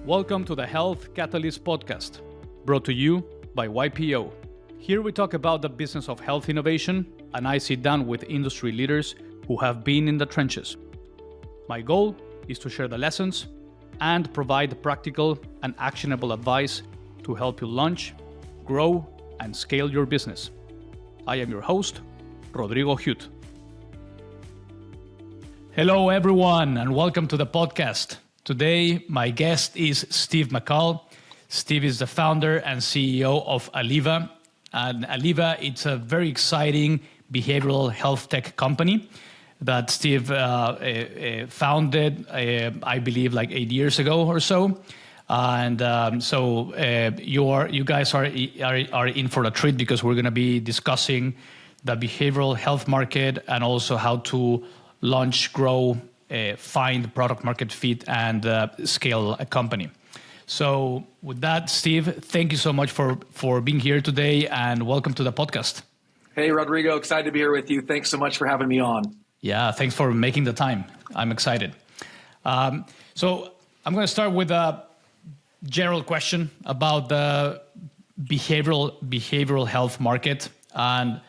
Welcome to the Health Catalyst podcast, brought to you by YPO. Here we talk about the business of health innovation, and I sit down with industry leaders who have been in the trenches. My goal is to share the lessons and provide practical and actionable advice to help you launch, grow, and scale your business. I am your host, Rodrigo Hute. Hello, everyone, and welcome to the podcast. Today, my guest is Steve McCall. Steve is the founder and CEO of Alleva. And Alleva, it's a very exciting behavioral health tech company that Steve founded, I believe, like 8 years ago or so. And you guys are in for a treat because we're going to be discussing the behavioral health market and also how to launch, grow, find product market fit, and scale a company. So with that, Steve, thank you so much for being here today and welcome to the podcast. Hey, Rodrigo, excited to be here with you. Thanks so much for having me on. Yeah, thanks for making the time. I'm excited. So I'm going to start with a general question about the behavioral health market. And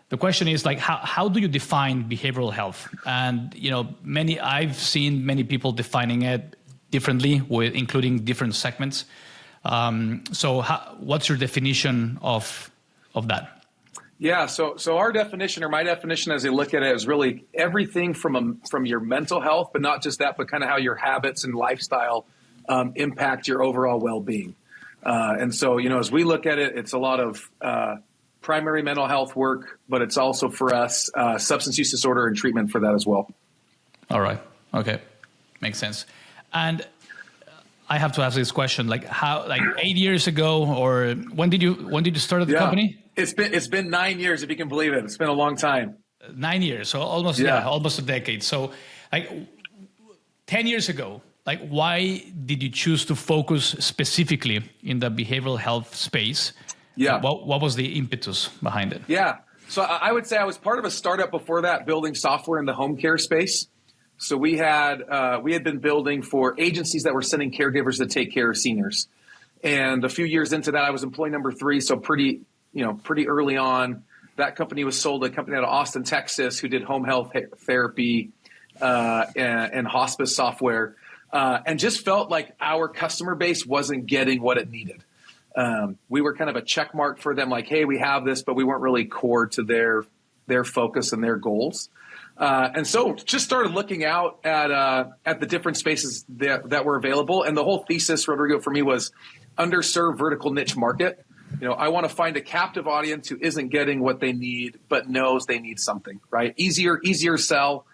the question is like, how do you define behavioral health? And I've seen many people defining it differently, including different segments. What's your definition of that? Yeah, so our definition, or my definition as I look at it, is really everything from your mental health, but not just that, but kind of how your habits and lifestyle impact your overall well-being. As we look at it, it's a lot of primary mental health work, but it's also for us substance use disorder and treatment for that as well. All right. Okay. Makes sense. And I have to ask this question: like 8 years ago, or when did you start the company? It's been 9 years, if you can believe it. It's been a long time. 9 years, so almost a decade. So, 10 years ago, why did you choose to focus specifically in the behavioral health space? Yeah. What was the impetus behind it? Yeah. So I would say I was part of a startup before that, building software in the home care space. So we had been building for agencies that were sending caregivers to take care of seniors. And a few years into that, I was employee number 3. So pretty early on, that company was sold to a company out of Austin, Texas, who did home health therapy and hospice software, and just felt like our customer base wasn't getting what it needed. We were kind of a check mark for them, like, hey, we have this, but we weren't really core to their focus and their goals. And so just started looking out at the different spaces that were available. And the whole thesis, Rodrigo, for me was underserved vertical niche market. I want to find a captive audience who isn't getting what they need, but knows they need something, right? Easier sell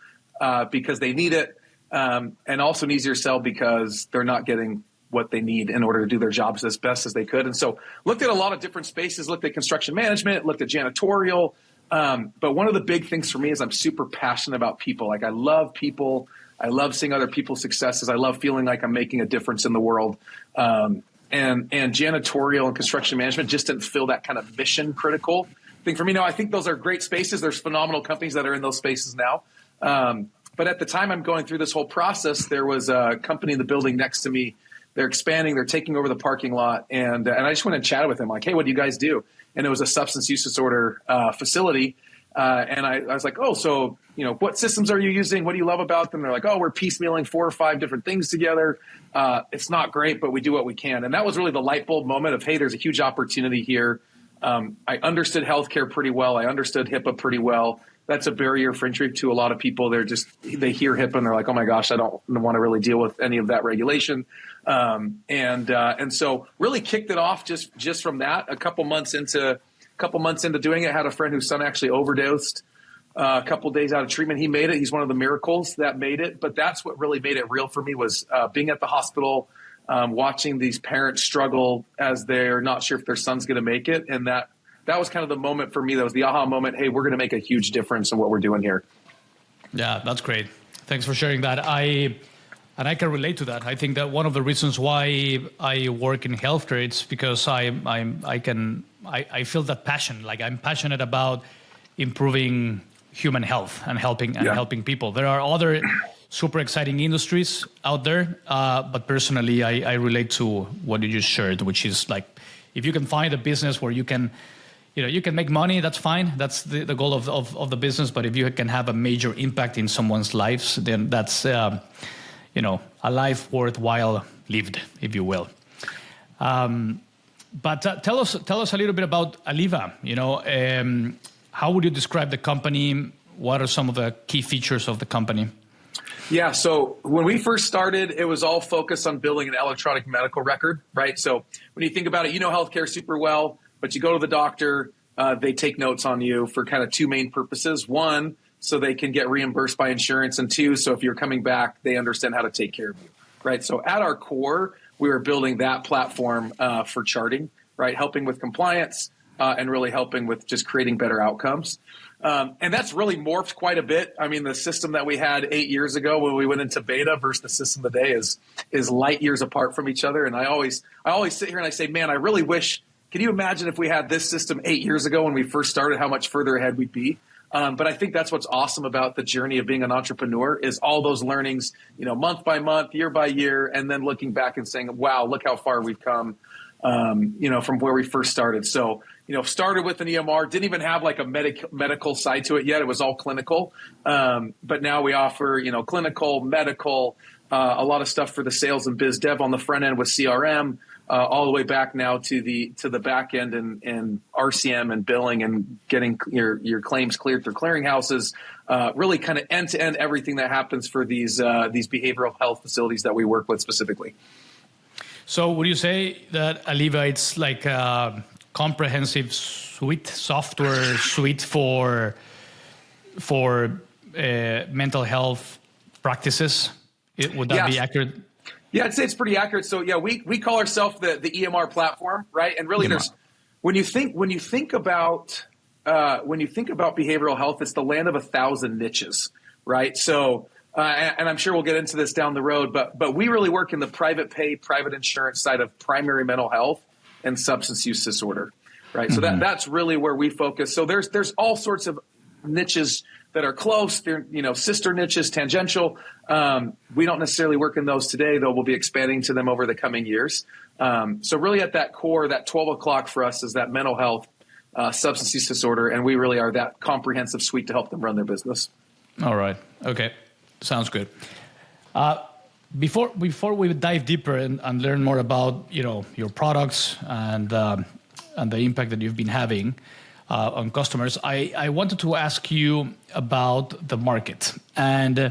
because they need it, and also an easier sell because they're not getting what they need in order to do their jobs as best as they could. And so looked at a lot of different spaces, looked at construction management, looked at janitorial. But one of the big things for me is I'm super passionate about people. Like, I love people. I love seeing other people's successes. I love feeling like I'm making a difference in the world. And janitorial and construction management just didn't feel that kind of mission critical thing for me. Now, I think those are great spaces. There's phenomenal companies that are in those spaces now. But at the time I'm going through this whole process, there was a company in the building next to me. They're expanding. They're taking over the parking lot. And I just went and chatted with them like, hey, what do you guys do? And it was a substance use disorder facility. And I was like, oh, so, what systems are you using? What do you love about them? They're like, oh, we're piecemealing 4 or 5 different things together. It's not great, but we do what we can. And that was really the light bulb moment of, hey, there's a huge opportunity here. I understood healthcare pretty well. I understood HIPAA pretty well. That's a barrier for entry to a lot of people. They hear HIPAA and they're like, oh my gosh, I don't want to really deal with any of that regulation. And so really kicked it off just from that. A couple months into doing it, had a friend whose son actually overdosed a couple days out of treatment. He made it. He's one of the miracles that made it. But that's what really made it real for me was being at the hospital, watching these parents struggle as they're not sure if their son's going to make it. And that was kind of the moment for me. That was the aha moment. Hey, we're going to make a huge difference in what we're doing here. Yeah, that's great. Thanks for sharing that. I can relate to that. I think that one of the reasons why I work in healthcare is because I feel that passion. Like, I'm passionate about improving human health and helping people. There are other super exciting industries out there. But personally, I relate to what you just shared, which is like, if you can find a business where you can make money, that's fine. That's the goal of the business. But if you can have a major impact in someone's lives, then that's, a life worthwhile lived, if you will. But tell us a little bit about Alleva. How would you describe the company? What are some of the key features of the company? Yeah, so when we first started, it was all focused on building an electronic medical record, right? So when you think about it, healthcare super well, but you go to the doctor, they take notes on you for kind of two main purposes. One, so they can get reimbursed by insurance, and two, so if you're coming back, they understand how to take care of you, right? So at our core, we were building that platform for charting, right? Helping with compliance and really helping with just creating better outcomes. And that's really morphed quite a bit. I mean, the system that we had 8 years ago when we went into beta versus the system today is light years apart from each other. And I always sit here and I say, man, I really wish, can you imagine if we had this system 8 years ago when we first started, how much further ahead we'd be? But I think that's what's awesome about the journey of being an entrepreneur is all those learnings, month by month, year by year, and then looking back and saying, wow, look how far we've come, from where we first started. So, started with an EMR, didn't even have like a medical side to it yet. It was all clinical. But now we offer, clinical, medical, a lot of stuff for the sales and biz dev on the front end with CRM, all the way back now to the back end and RCM and billing and getting your claims cleared through clearinghouses, really kind of end to end everything that happens for these behavioral health facilities that we work with specifically. So would you say that Alleva, it's like a comprehensive software suite for mental health practices? Would that be accurate? Yeah, I'd say it's pretty accurate. So yeah, we call ourselves the EMR platform, right? And really, EMR. when you think about behavioral health, it's the land of 1,000 niches, right? So. And I'm sure we'll get into this down the road, but we really work in the private pay, private insurance side of primary mental health and substance use disorder, right? Mm-hmm. So that's really where we focus. So there's all sorts of niches that are close. They're sister niches, tangential. We don't necessarily work in those today, though we'll be expanding to them over the coming years. So really at that core, that 12 o'clock for us is that mental health, substance use disorder, and we really are that comprehensive suite to help them run their business. All right. Okay. Sounds good. Before we dive deeper and learn more about your products and the impact that you've been having on customers, I wanted to ask you about the market. And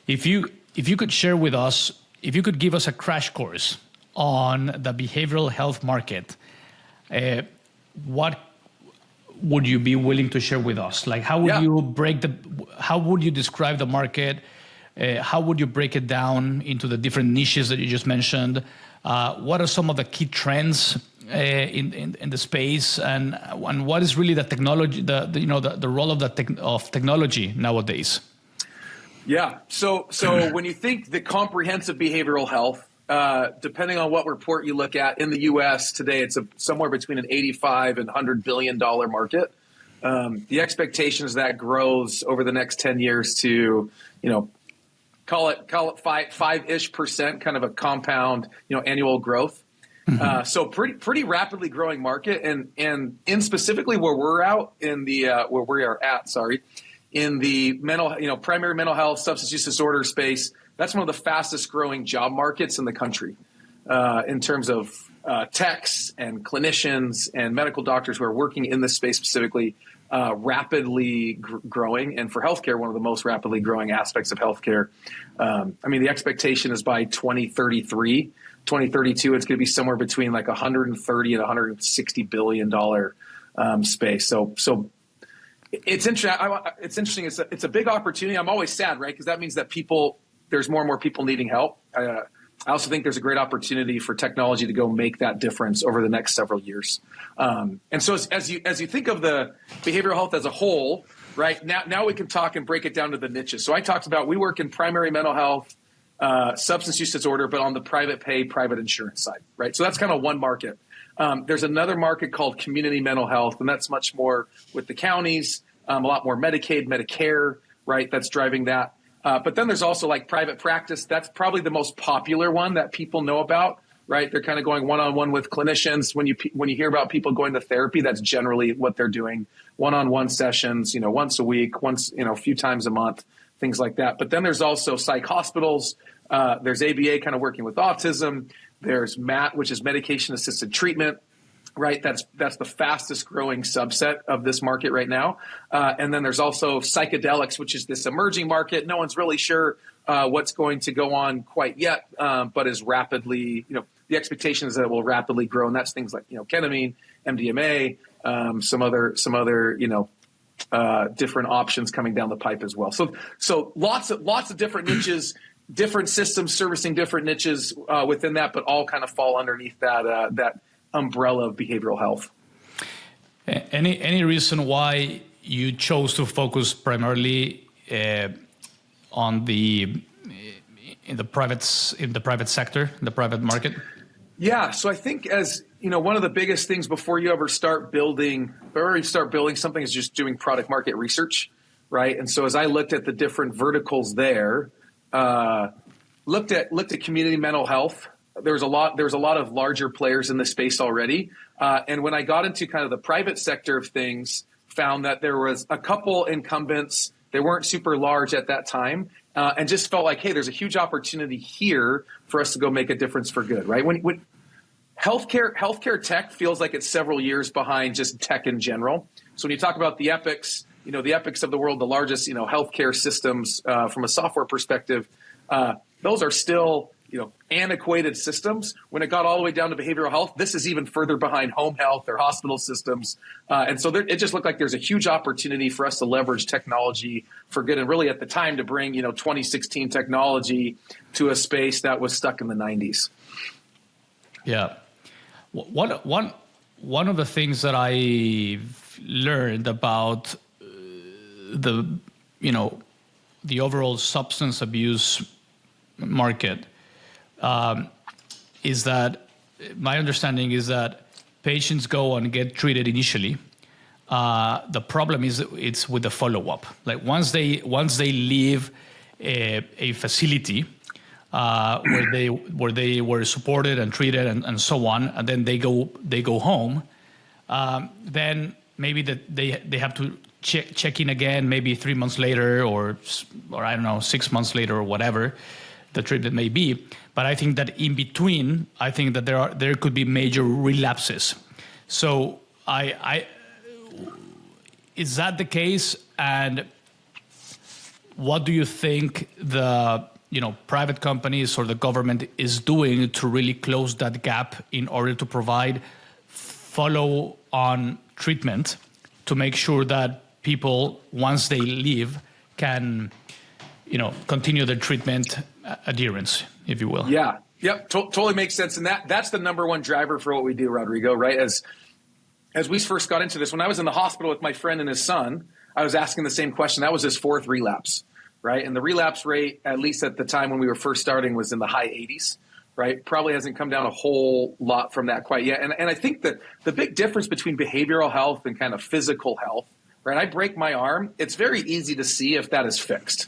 if you could share with us, if you could give us a crash course on the behavioral health market, what would you be willing to share with us? Like, how would you describe the market? How would you break it down into the different niches that you just mentioned? What are some of the key trends in the space, and what is really the technology, the role of technology nowadays? Yeah. So when you think the comprehensive behavioral health, depending on what report you look at in the U.S. today, it's somewhere between an $85 and $100 billion market. The expectation is that grows over the next 10 years to, call it 5-ish%, kind of a compound, annual growth. Mm-hmm. So pretty rapidly growing market, and in specifically where we are at in the mental, primary mental health, substance use disorder space. That's one of the fastest growing job markets in the country, in terms of techs and clinicians and medical doctors who are working in this space specifically. Rapidly growing, and for healthcare, one of the most rapidly growing aspects of healthcare. The expectation is by 2032, it's going to be somewhere between like $130 and $160 billion space. So it's interesting. It's a big opportunity. I'm always sad, right? Because that means that there's more and more people needing help. I also think there's a great opportunity for technology to go make that difference over the next several years. And so as you think of the behavioral health as a whole, right, now we can talk and break it down to the niches. So I talked about, we work in primary mental health, substance use disorder, but on the private pay, private insurance side, right? So that's kind of one market. There's another market called community mental health, and that's much more with the counties, a lot more Medicaid, Medicare, right? That's driving that. But then there's also like private practice. That's probably the most popular one that people know about, right? They're kind of going one-on-one with clinicians. When you hear about people going to therapy, that's generally what they're doing. One-on-one sessions, once a week, a few times a month, things like that. But then there's also psych hospitals. There's ABA kind of working with autism. There's MAT, which is medication-assisted treatment, right? That's the fastest growing subset of this market right now. And then there's also psychedelics, which is this emerging market. No one's really sure what's going to go on quite yet, but is rapidly, the expectation is that it will rapidly grow. And that's things like, ketamine, MDMA, some other, different options coming down the pipe as well. So lots of different niches, different systems servicing different niches within that, but all kind of fall underneath that umbrella of behavioral health. Any reason why you chose to focus primarily on in the private sector, in the private market? Yeah, so I think as one of the biggest things before you ever start building something is just doing product market research, right? And so as I looked at the different verticals there, looked at community mental health. There's a lot of larger players in the space already. And when I got into kind of the private sector of things, found that there was a couple incumbents. They weren't super large at that time, and just felt like, hey, there's a huge opportunity here for us to go make a difference for good, right? When healthcare tech feels like it's several years behind just tech in general. So when you talk about the Epics, the Epics of the world, the largest, healthcare systems from a software perspective, those are still antiquated systems. When it got all the way down to behavioral health, this is even further behind home health or hospital systems. And so it just looked like there's a huge opportunity for us to leverage technology for good. And really at the time to bring, 2016 technology to a space that was stuck in the 90s. Yeah. One of the things that I've learned about the overall substance abuse market is that my understanding is that patients go and get treated initially. The problem is it's with the follow-up. Like once they leave a facility where they were supported and treated and so on, and then they go home, then maybe they have to check in again, maybe 3 months later, or I don't know, 6 months later, or whatever the treatment may be. But I think that in between, I think that there could be major relapses. So is that the case? And what do you think the private companies or the government is doing to really close that gap in order to provide follow-on treatment to make sure that people, once they leave, can continue their treatment adherence, if you will? Yeah. Yep. Totally makes sense. And that's the number one driver for what we do, Rodrigo, right? As we first got into this, when I was in the hospital with my friend and his son, I was asking the same question. That was his fourth relapse, right? And the relapse rate, at least at the time when we were first starting, was in the high 80s, right? Probably hasn't come down a whole lot from that quite yet. And I think that the big difference between behavioral health and kind of physical health, right? I break my arm. It's very easy to see if that is fixed,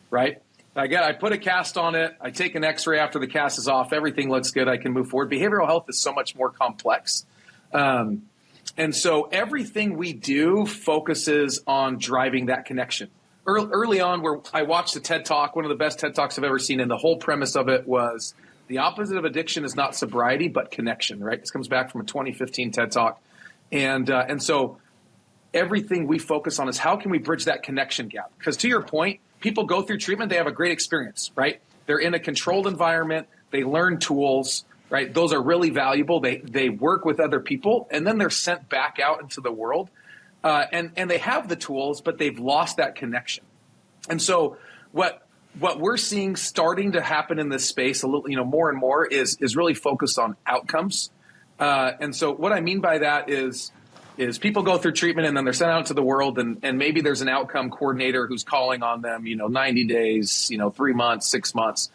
right? I put a cast on it. I take an x-ray after the cast is off. Everything looks good. I can move forward. Behavioral health is so much more complex. And so everything we do focuses on driving that connection. Early on, where I watched a TED Talk, one of the best TED Talks I've ever seen, and the whole premise of it was the opposite of addiction is not sobriety, but connection, right? This comes back from a 2015 TED Talk. And so everything we focus on is how can we bridge that connection gap? Because to your point, people go through treatment, they have a great experience, right? They're in a controlled environment, they learn tools, right? Those are really valuable. They work with other people, and then they're sent back out into the world. And they have the tools, but they've lost that connection. And so what we're seeing starting to happen in this space a little, more and more is really focused on outcomes. And so what I mean by that is people go through treatment and then they're sent out to the world, and maybe there's an outcome coordinator who's calling on them, 90 days, 3 months, 6 months.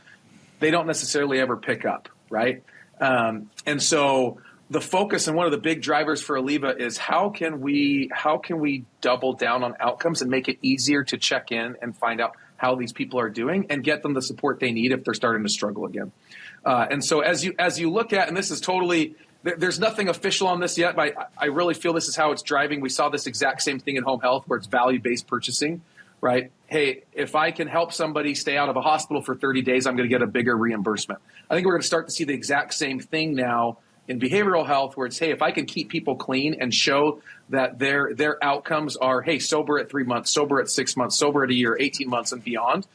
They don't necessarily ever pick up, right? And so the focus and one of the big drivers for Alleva is how can we double down on outcomes and make it easier to check in and find out how these people are doing and get them the support they need if they're starting to struggle again. And so as you look at, and this is totally, there's nothing official on this yet, but I really feel this is how it's driving. We saw this exact same thing in home health where it's value-based purchasing, right? Hey, if I can help somebody stay out of a hospital for 30 days, I'm going to get a bigger reimbursement. I think we're going to start to see the exact same thing now in behavioral health where it's, hey, if I can keep people clean and show that their outcomes are, hey, sober at 3 months, sober at 6 months, sober at a year, 18 months and beyond,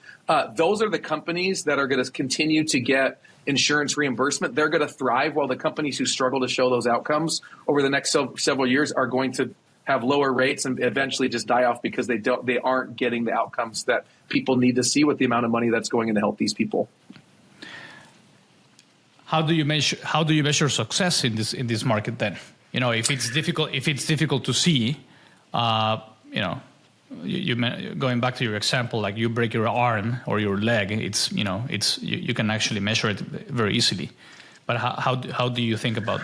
those are the companies that are going to continue to get insurance reimbursement. They're going to thrive, while the companies who struggle to show those outcomes over the next several years are going to have lower rates and eventually just die off because they aren't getting the outcomes that people need to see with the amount of money that's going in to help these people. How do you measure success in this market then? You know, if it's difficult to see, you know, going back to your example, like you break your arm or your leg, you can actually measure it very easily. But how do you think about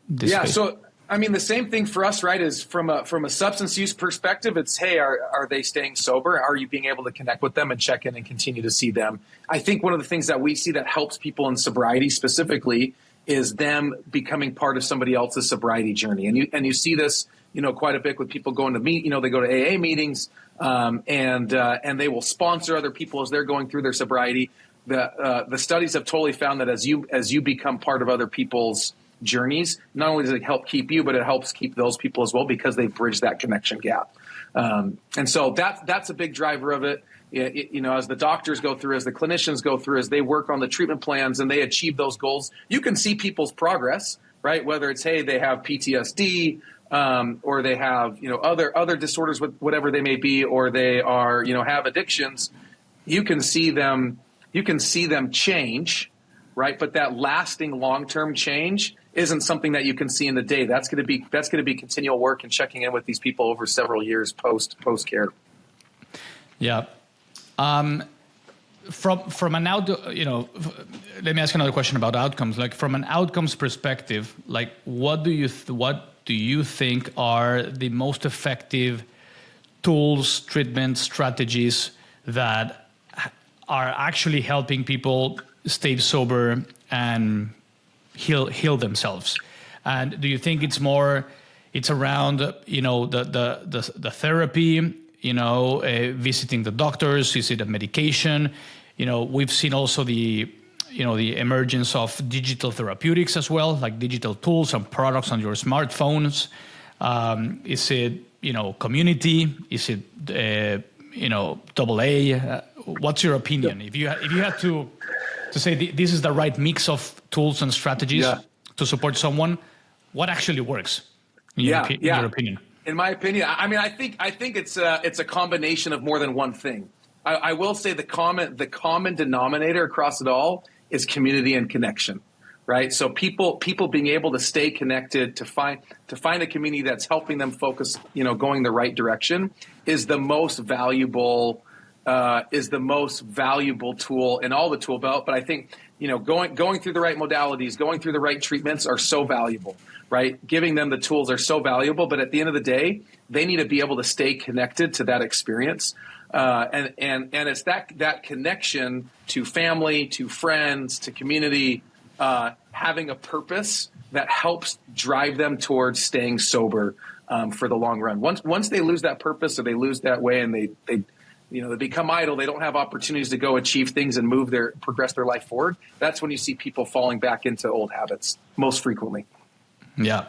this? Yeah, so I mean, the same thing for us, right? Is from a substance use perspective, it's, hey, are they staying sober? Are you being able to connect with them and check in and continue to see them? I think one of the things that we see that helps people in sobriety specifically is them becoming part of somebody else's sobriety journey, and you see this, you know, quite a bit with people going to they go to AA meetings, and they will sponsor other people as they're going through their sobriety. The studies have totally found that as you become part of other people's journeys, not only does it help keep you, but it helps keep those people as well because they bridge that connection gap. And so that's a big driver of it. You know, as the doctors go through, as the clinicians go through, as they work on the treatment plans and they achieve those goals, you can see people's progress, right? Whether it's, hey, they have PTSD, or they have, you know, other disorders, whatever they may be, or they are, you know, have addictions. You can see them change, right? But that lasting long-term change isn't something that you can see in the day. That's going to be continual work and checking in with these people over several years post care. Yeah. From an let me ask another question about outcomes. Like from an outcomes perspective, like what do you think are the most effective tools, treatments, strategies that are actually helping people stay sober and heal themselves? And do you think it's around, you know, the therapy, you know, visiting the doctors? Is it a medication? You know, we've seen also the emergence of digital therapeutics as well, like digital tools and products on your smartphones. Is it, you know, community? Is it, AA? What's your opinion? If you had to say this is the right mix of tools and strategies to support someone, what actually works in your opinion? In my opinion, I mean, I think it's a combination of more than one thing. I will say the common denominator across it all is community and connection, right? So people being able to stay connected, to find a community that's helping them focus, you know, going the right direction is the most valuable tool in all the tool belt. But I think, you know, going through the right modalities, going through the right treatments are so valuable, right? Giving them the tools are so valuable. But at the end of the day, they need to be able to stay connected to that experience. And it's that connection to family, to friends, to community, having a purpose that helps drive them towards staying sober for the long run. Once they lose that purpose or they lose that way and they become idle, they don't have opportunities to go achieve things and progress their life forward. That's when you see people falling back into old habits most frequently. Yeah.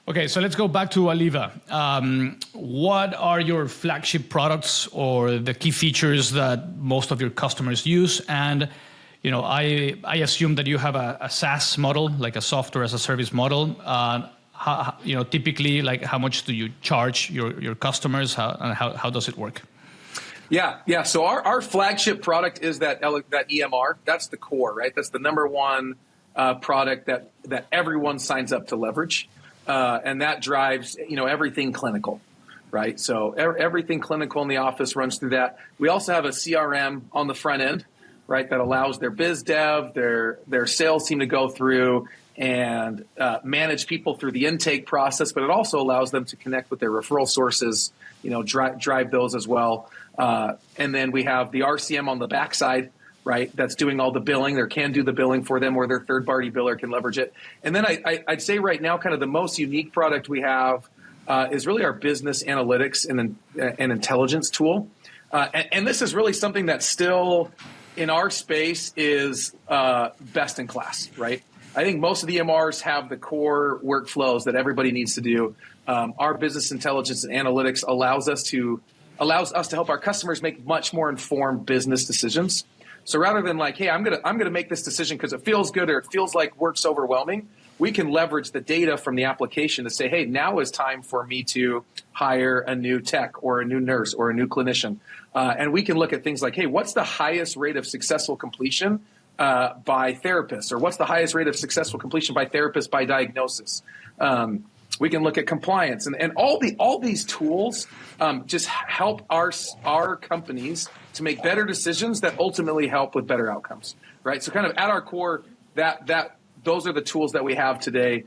Okay, so let's go back to Alleva. What are your flagship products or the key features that most of your customers use? And, you know, I assume that you have a SaaS model, like a software as a service model. Typically, like how much do you charge your customers? How does it work? Yeah. So our flagship product is that EMR. That's the core, right? That's the number one product that everyone signs up to leverage. And that drives, you know, everything clinical, right? So everything clinical in the office runs through that. We also have a CRM on the front end, right? That allows their biz dev, their sales team to go through and manage people through the intake process, but it also allows them to connect with their referral sources, drive those as well. And then we have the RCM on the backside, right? That's doing all the billing. There can do the billing for them, or their third-party biller can leverage it. And then I'd say right now, kind of the most unique product we have is really our business analytics and intelligence tool. And this is really something that still in our space is best in class, right? I think most of the EMRs have the core workflows that everybody needs to do. Our business intelligence and analytics allows us to help our customers make much more informed business decisions. So rather than like, hey, I'm gonna make this decision because it feels good or it feels like work's overwhelming, we can leverage the data from the application to say, hey, now is time for me to hire a new tech or a new nurse or a new clinician. And we can look at things like, hey, what's the highest rate of successful completion by therapists, or what's the highest rate of successful completion by therapists by diagnosis? We can look at compliance, and all these tools just help our companies to make better decisions that ultimately help with better outcomes, right? So kind of at our core, those are the tools that we have today.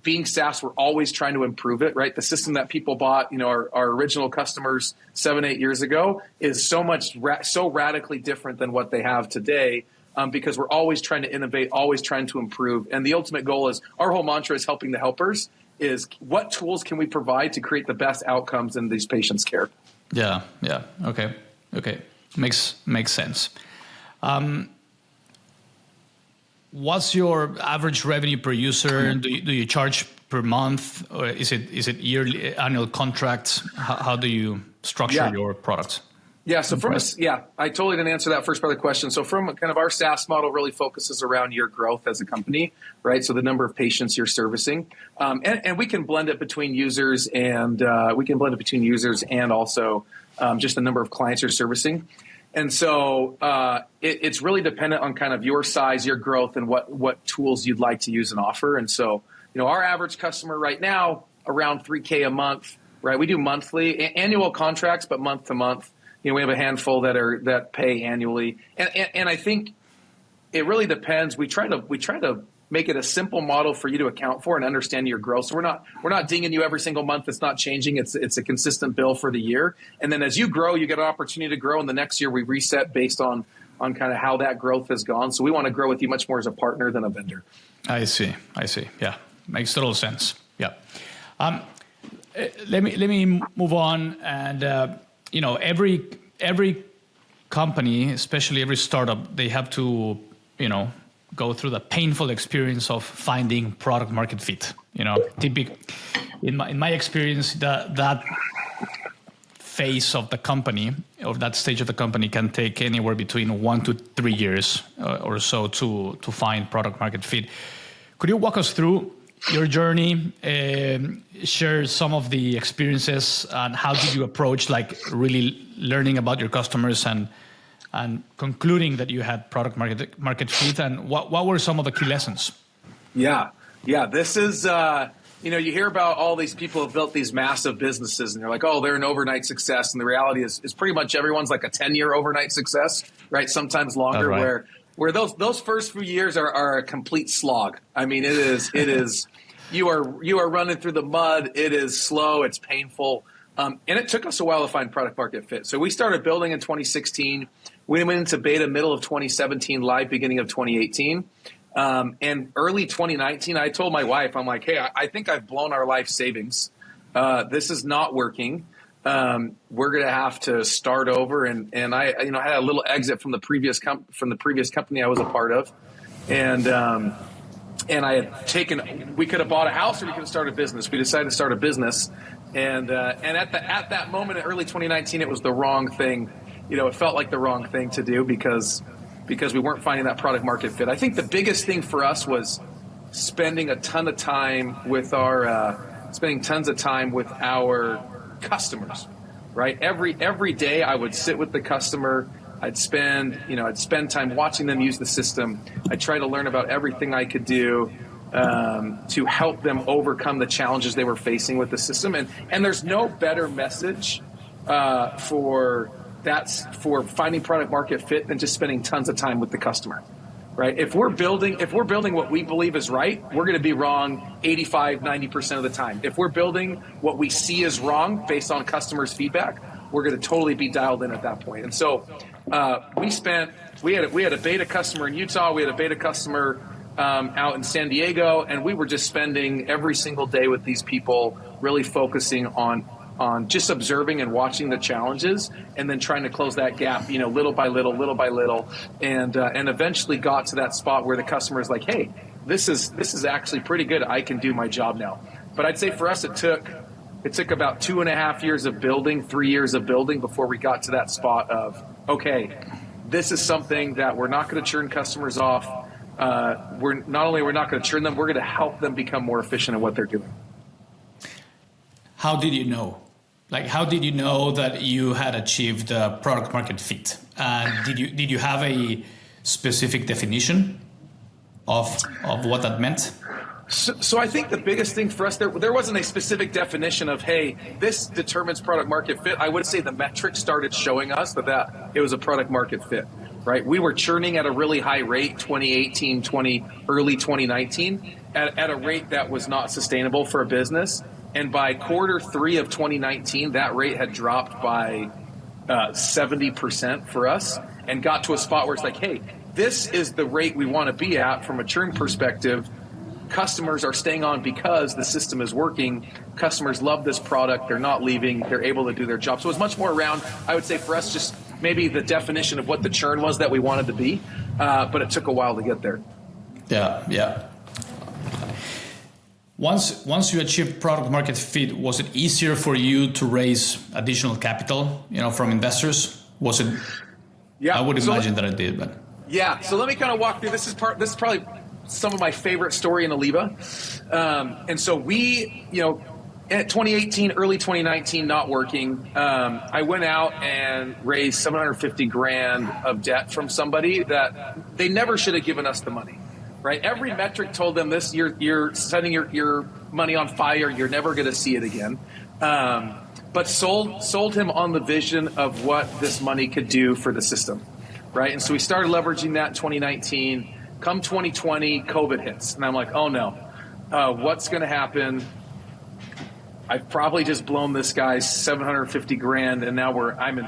Being SaaS, we're always trying to improve it, right? The system that people bought, our original customers 7-8 years ago is so radically different than what they have today. Because we're always trying to innovate, always trying to improve. And the ultimate goal is, our whole mantra is helping the helpers, is what tools can we provide to create the best outcomes in these patients' care? Yeah. Okay. Makes sense. What's your average revenue per user? Do you charge per month, or is it yearly, annual contracts? How do you structure your products? Yeah, so I totally didn't answer that first part of the question. So from kind of our SaaS model really focuses around your growth as a company, right? So the number of patients you're servicing, and we can blend it between users and also just the number of clients you're servicing. And so it's really dependent on kind of your size, your growth, and what tools you'd like to use and offer. And so our average customer right now around $3,000 a month, right? We do monthly, annual contracts, but month to month. We have a handful that pay annually, and I think it really depends. We try to make it a simple model for you to account for and understand your growth. So we're not dinging you every single month. It's not changing. It's a consistent bill for the year, and then as you grow, you get an opportunity to grow. And the next year we reset based on kind of how that growth has gone. So we want to grow with you much more as a partner than a vendor. I see. Yeah, makes total sense. Yeah. Let me move on and. Every company, especially every startup, they have to, go through the painful experience of finding product market fit. In my experience, that phase of the company, or that stage of the company, can take anywhere between 1 to 3 years or so to find product market fit. Could you walk us through your journey, share some of the experiences, and how did you approach really learning about your customers and concluding that you had product market fit, and what were some of the key lessons? Yeah. This is, you hear about all these people who have built these massive businesses, and they're like, oh, they're an overnight success. And the reality is pretty much everyone's like a 10-year overnight success, right? Sometimes longer, right. Where those first few years are a complete slog. I mean, it is. You are running through the mud. It is slow. It's painful, and it took us a while to find product market fit. So we started building in 2016. We went into beta middle of 2017, live beginning of 2018, and early 2019. I told my wife, I'm like, hey, I think I've blown our life savings. This is not working. We're going to have to start over. And I had a little exit from the previous company I was a part of. And I had we could have bought a house or we could have started a business. We decided to start a business. And at that moment in early 2019, it was the wrong thing. It felt like the wrong thing to do because we weren't finding that product market fit. I think the biggest thing for us was spending tons of time with our customers, right? Every day I would sit with the customer. I'd spend time watching them use the system. I'd try to learn about everything I could do to help them overcome the challenges they were facing with the system. And there's no better message for finding product market fit than just spending tons of time with the customer, right? If we're building what we believe is right, we're going to be wrong 85, 90% of the time. If we're building what we see is wrong based on customers' feedback, we're going to totally be dialed in at that point. And so we had a beta customer in Utah, we had a beta customer out in San Diego, and we were just spending every single day with these people, really focusing on just observing and watching the challenges, and then trying to close that gap, little by little, and eventually got to that spot where the customer is like, hey, this is actually pretty good. I can do my job now. But I'd say for us, it took about 2.5 years of building, 3 years of building before we got to that spot of, okay, this is something that we're not going to churn customers off. We're not going to churn them, we're going to help them become more efficient at what they're doing. How did you know? How did you know that you had achieved product market fit? Did you have a specific definition of what that meant? So I think the biggest thing for us, there wasn't a specific definition of, hey, this determines product market fit. I would say the metrics started showing us that it was a product market fit, right? We were churning at a really high rate, 2018, early 2019, at a rate that was not sustainable for a business. And by quarter 3 of 2019, that rate had dropped by 70% for us, and got to a spot where it's like, hey, this is the rate we want to be at from a churn perspective. Customers are staying on because the system is working. Customers love this product. They're not leaving. They're able to do their job. So it's much more around, I would say for us, just maybe the definition of what the churn was that we wanted to be. But it took a while to get there. Yeah. Once you achieved product market fit, was it easier for you to raise additional capital, from investors? Was it? Yeah, I would imagine that it did, but. Yeah. So let me kind of walk through. This is probably some of my favorite story in Alleva. And so we, at 2018, early 2019, not working, I went out and raised $750,000 of debt from somebody that they never should have given us the money, right? Every metric told them this, you're setting your money on fire. You're never going to see it again. But sold him on the vision of what this money could do for the system, right? And so we started leveraging that in 2019. Come 2020, COVID hits, and I'm like, oh no, what's going to happen? I've probably just blown this guy's $750,000, and now I'm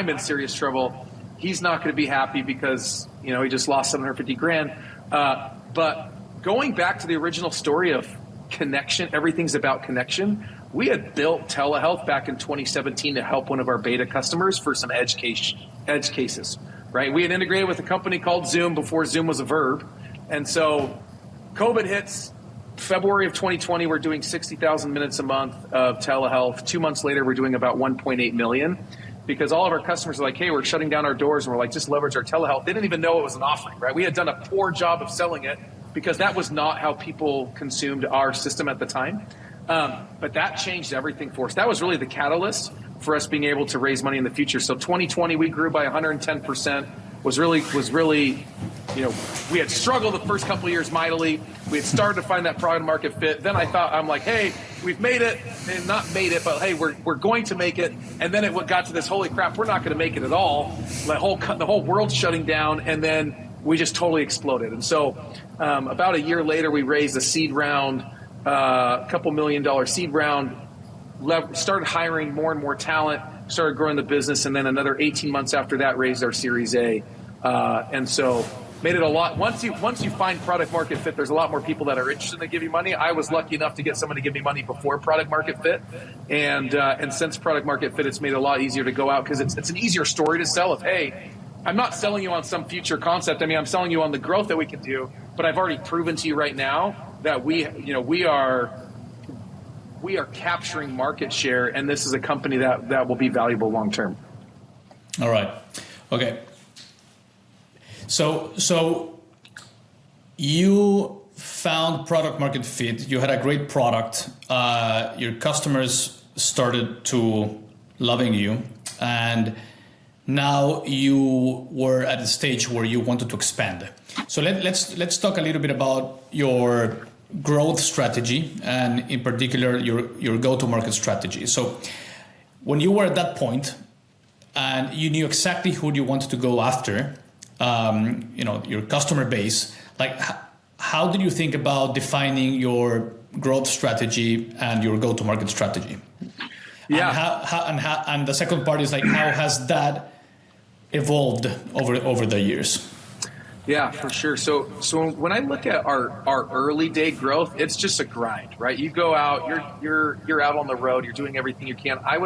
in serious trouble. He's not going to be happy because he just lost $750,000. But going back to the original story of connection, everything's about connection. We had built telehealth back in 2017 to help one of our beta customers for some edge cases. Right, we had integrated with a company called Zoom before Zoom was a verb. And so COVID hits, February of 2020, we're doing 60,000 minutes a month of telehealth. 2 months later, we're doing about 1.8 million, because all of our customers are like, hey, we're shutting down our doors, and we're like, just leverage our telehealth. They didn't even know it was an offering, right? We had done a poor job of selling it because that was not how people consumed our system at the time. But that changed everything for us. That was really the catalyst for us being able to raise money in the future. So 2020, we grew by 110%, was really, we had struggled the first couple of years mightily. We had started to find that product market fit. Then I'm like, hey, we've made it, and not made it, but hey, we're going to make it. And then it got to this, holy crap, we're not going to make it at all. The whole world's shutting down, and then we just totally exploded. And so about a year later, we raised a seed round, a couple $1 million seed round, started hiring more and more talent, started growing the business, and then another 18 months after that raised our Series A. And so made it a lot. Once you find product market fit, there's a lot more people that are interested to give you money. I was lucky enough to get someone to give me money before product market fit. And since product market fit, it's made it a lot easier to go out, because it's an easier story to sell of, hey, I'm not selling you on some future concept. I mean, I'm selling you on the growth that we can do, but I've already proven to you right now that we are capturing market share, and this is a company that will be valuable long term. All right. Okay. So you found product market fit. You had a great product. Your customers started to loving you, and now you were at a stage where you wanted to expand. So let's talk a little bit about your growth strategy, and in particular your go-to-market strategy. So when you were at that point and you knew exactly who you wanted to go after, your customer base, like how did you think about defining your growth strategy and your go-to-market strategy? Yeah. And the second part is like, how has that evolved over the years? Yeah, for sure. So when I look at our early day growth, it's just a grind, right? You go out, you're out on the road, you're doing everything you can. I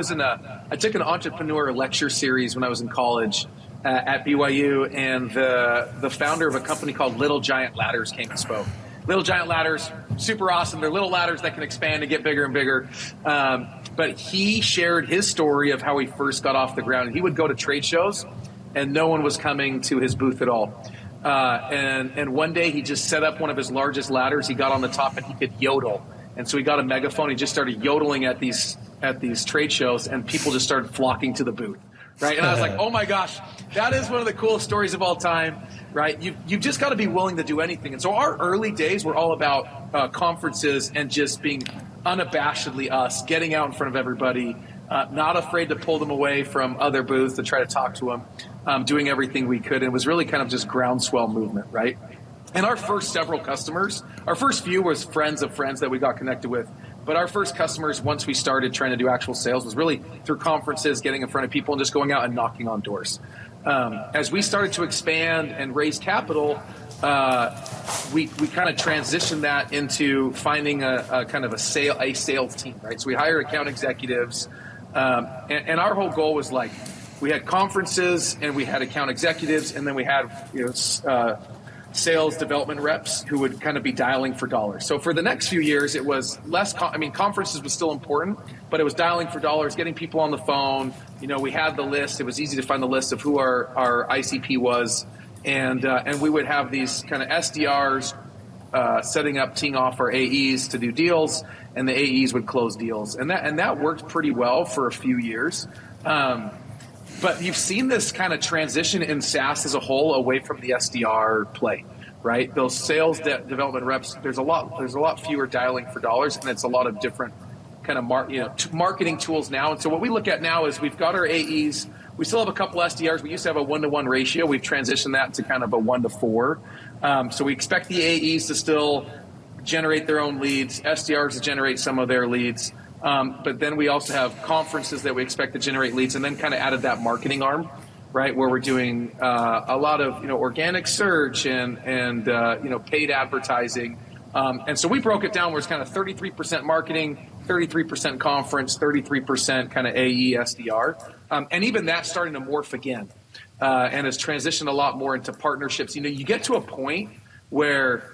took an entrepreneur lecture series when I was in college at BYU, and the founder of a company called Little Giant Ladders came and spoke. Little Giant Ladders, super awesome. They're little ladders that can expand and get bigger and bigger. But he shared his story of how he first got off the ground. And he would go to trade shows, and no one was coming to his booth at all. And one day he just set up one of his largest ladders. He got on the top and he could yodel. And so he got a megaphone. He just started yodeling at these trade shows, and people just started flocking to the booth. Right. And I was like, oh my gosh, that is one of the coolest stories of all time. Right. You've just got to be willing to do anything. And so our early days were all about conferences and just being unabashedly us, getting out in front of everybody, not afraid to pull them away from other booths to try to talk to them, doing everything we could. And it was really kind of just groundswell movement. Right. And our first several customers, our first few was friends of friends that we got connected with. But our first customers, once we started trying to do actual sales, was really through conferences, getting in front of people and just going out and knocking on doors. As we started to expand and raise capital, we kind of transitioned that into finding a kind of a sales team, right? So we hired account executives, and our whole goal was like, we had conferences and we had account executives, and then we had sales development reps who would kind of be dialing for dollars. So for the next few years, it was less, conferences was still important, but it was dialing for dollars, getting people on the phone. We had the list. It was easy to find the list of who our ICP was. And we would have these kind of SDRs setting up, teeing off our AEs to do deals, and the AEs would close deals. And that worked pretty well for a few years. But you've seen this kind of transition in SaaS as a whole away from the SDR play, right? Those sales development reps, there's a lot fewer dialing for dollars, and it's a lot of different kind of marketing tools now. And so what we look at now is we've got our AEs. We still have a couple SDRs. We used to have a 1-to-1 ratio. We've transitioned that to kind of a 1-to-4. So we expect the AEs to still generate their own leads, SDRs to generate some of their leads. But then we also have conferences that we expect to generate leads, and then kind of added that marketing arm, right, where we're doing a lot of organic search and paid advertising. And so we broke it down where it's kind of 33% marketing, 33% conference, 33% kind of AE SDR. And even that's starting to morph again and has transitioned a lot more into partnerships. You get to a point where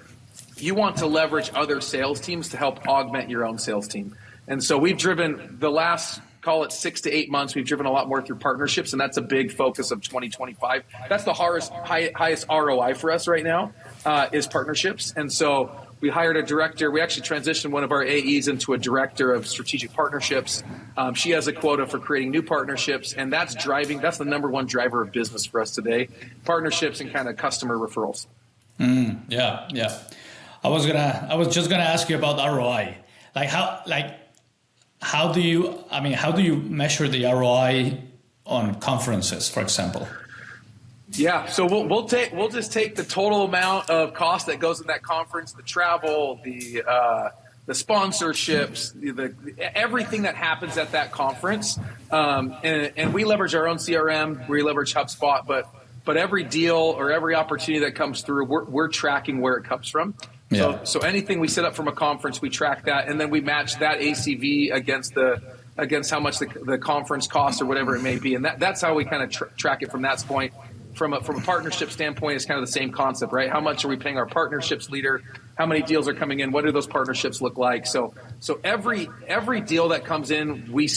you want to leverage other sales teams to help augment your own sales team. And so we've driven the last, call it 6 to 8 months, we've driven a lot more through partnerships, and that's a big focus of 2025. That's the highest ROI for us right now, is partnerships. And so we hired a director. We actually transitioned one of our AEs into a director of strategic partnerships. She has a quota for creating new partnerships, and that's the number one driver of business for us today, partnerships and kind of customer referrals. Yeah. I was just gonna ask you about ROI. How do you measure the ROI on conferences, for example? Yeah, so we'll just take the total amount of cost that goes in that conference, the travel, the sponsorships, everything that happens at that conference, and we leverage our own CRM, we leverage HubSpot, but every deal or every opportunity that comes through, we're tracking where it comes from. Yeah. So anything we set up from a conference, we track that, and then we match that ACV against how much the conference costs or whatever it may be, and that's how we kind of track it from that point. From a partnership standpoint, it's kind of the same concept, right? How much are we paying our partnerships leader? How many deals are coming in? What do those partnerships look like? So every deal that comes in, we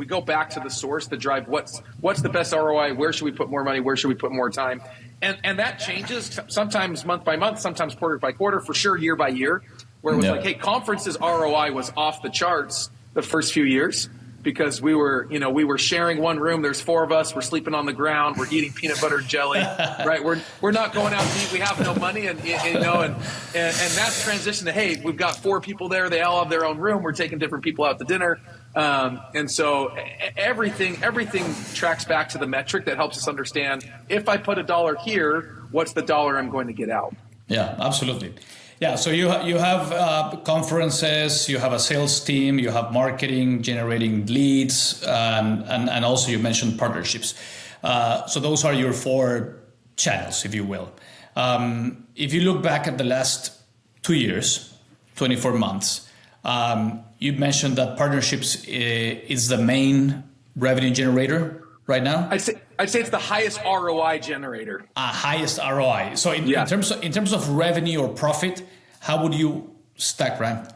go back to the source to drive what's the best ROI? Where should we put more money? Where should we put more time? And that changes sometimes month by month, sometimes quarter by quarter, for sure year by year, where it was like, hey, conferences ROI was off the charts the first few years. Because we were sharing one room. There's 4 of us. We're sleeping on the ground. We're eating peanut butter and jelly, right? We're not going out to eat. We have no money, and that's transitioned to, hey, we've got 4 people there. They all have their own room. We're taking different people out to dinner. And so everything tracks back to the metric that helps us understand, if I put $1 here, what's the dollar I'm going to get out? Yeah, absolutely. Yeah, so you have conferences, you have a sales team, you have marketing, generating leads, and also you mentioned partnerships. So those are your 4 channels, if you will. If you look back at the last 2 years, 24 months, you mentioned that partnerships is the main revenue generator right now. I'd say it's the highest ROI generator. Highest ROI. So in terms of revenue or profit, how would you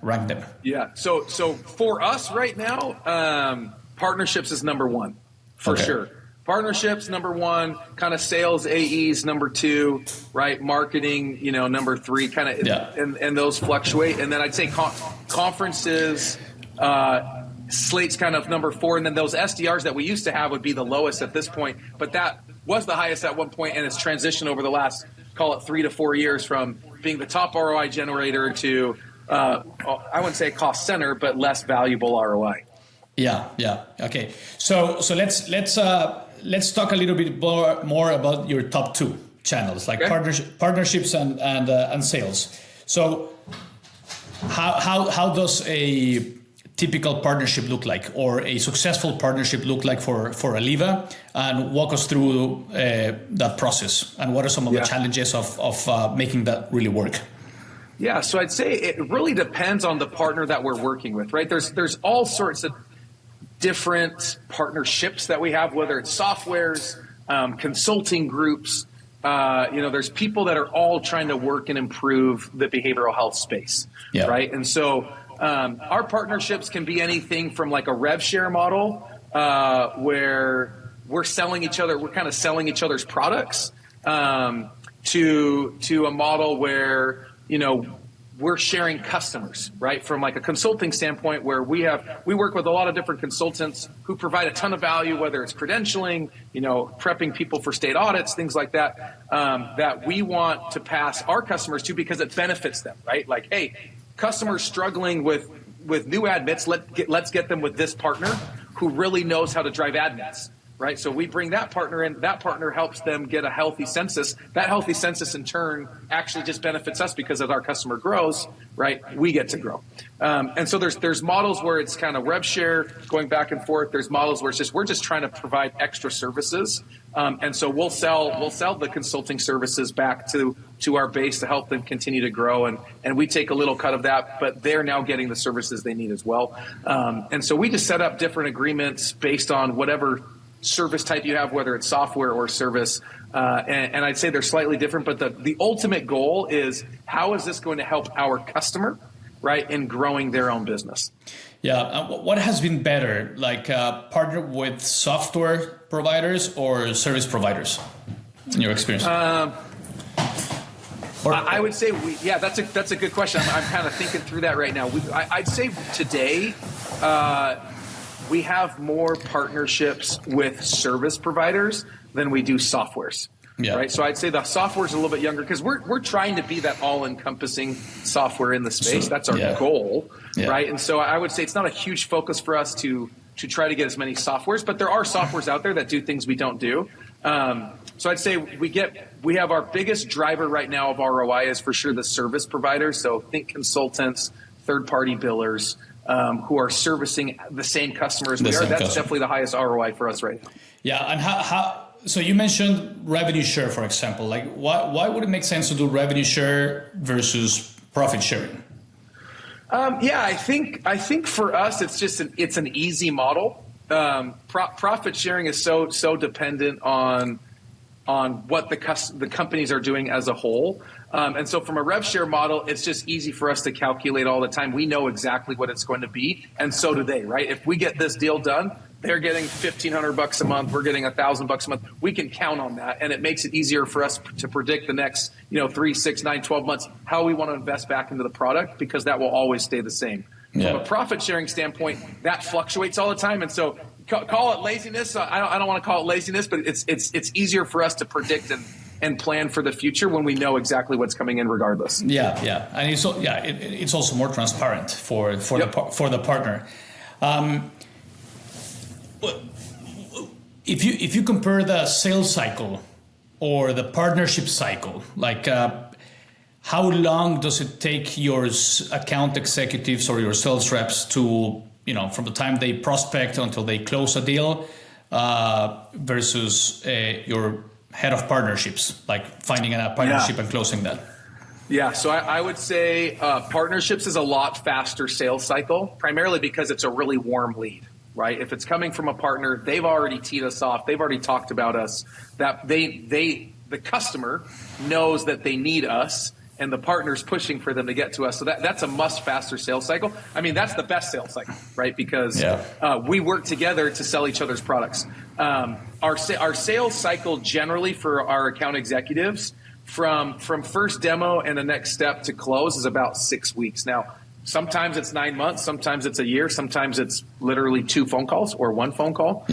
rank them? Yeah. So for us right now, partnerships is number 1 for sure. Partnerships number 1, kind of sales AEs number 2, right? Marketing, number 3, kind of, and those fluctuate. And then I'd say conferences, slate's kind of number 4, and then those SDRs that we used to have would be the lowest at this point. But that was the highest at one point, and it's transitioned over the last, call it 3 to 4 years, from being the top ROI generator to I wouldn't say cost center, but less valuable ROI. Yeah. Okay. So let's talk a little bit more about your top 2 channels, like partnerships and sales. So how does a typical partnership look like, or a successful partnership look like for Alleva? And walk us through that process, and what are some of the challenges of making that really work? Yeah, so I'd say it really depends on the partner that we're working with, right? There's all sorts of different partnerships that we have, whether it's softwares, consulting groups. There's people that are all trying to work and improve the behavioral health space, right? And so our partnerships can be anything from like a rev share model, where we're kind of selling each other's products, to a model where, we're sharing customers, right? From like a consulting standpoint, where we work with a lot of different consultants who provide a ton of value, whether it's credentialing, prepping people for state audits, things like that, that we want to pass our customers to because it benefits them, right? Like, hey, customers struggling with new admits, let's get them with this partner who really knows how to drive admits, right? So we bring that partner in. That partner helps them get a healthy census. That healthy census, in turn, actually just benefits us, because as our customer grows, right, we get to grow. And so there's models where it's kind of rev share going back and forth. There's models where it's just we're just trying to provide extra services, and so we'll sell the consulting services back to our base to help them continue to grow, and we take a little cut of that, but they're now getting the services they need as well. And so we just set up different agreements based on whatever service type you have, whether it's software or service, and I'd say they're slightly different, but the ultimate goal is, how is this going to help our customer, right, in growing their own business? Yeah, what has been better, like partner with software providers or service providers, in your experience? I would say that's a good question. I'm kind of thinking through that right now. I'd say today, we have more partnerships with service providers than we do softwares, right? So I'd say the software is a little bit younger, because we're trying to be that all-encompassing software in the space. That's our goal, right? And so I would say it's not a huge focus for us to try to get as many softwares, but there are softwares out there that do things we don't do. So I'd say we have our biggest driver right now of ROI is for sure the service providers. So think consultants, third-party billers, who are servicing the same customers we are. That's definitely the highest ROI for us right now. Yeah, and how? So you mentioned revenue share, for example. Like, why would it make sense to do revenue share versus profit sharing? I think for us it's an easy model. Profit sharing is so dependent on what the companies are doing as a whole. And so from a rev share model, it's just easy for us to calculate all the time. We know exactly what it's going to be, and so do they, right? If we get this deal done, they're getting $1,500 a month, we're getting $1,000 a month. We can count on that, and it makes it easier for us to predict the next 3, 6, 9, 12 months how we want to invest back into the product, because that will always stay the same. From a profit sharing standpoint, that fluctuates all the time, and so call it laziness. I don't want to call it laziness, but it's easier for us to predict and plan for the future when we know exactly what's coming in, regardless. Yeah, and it's also more transparent for the partner. if you compare the sales cycle or the partnership cycle, like how long does it take your account executives or your sales reps to, from the time they prospect until they close a deal versus your head of partnerships, like finding a partnership and closing that? Yeah, so I would say partnerships is a lot faster sales cycle, primarily because it's a really warm lead, right? If it's coming from a partner, they've already teed us off. They've already talked about us, that the customer knows that they need us, and the partner's pushing for them to get to us. So that's a much faster sales cycle. I mean, that's the best sales cycle, right? Because we work together to sell each other's products. Our sales cycle generally for our account executives from first demo and the next step to close is about 6 weeks. Now, sometimes it's 9 months, sometimes it's a year, sometimes it's literally 2 phone calls or 1 phone call.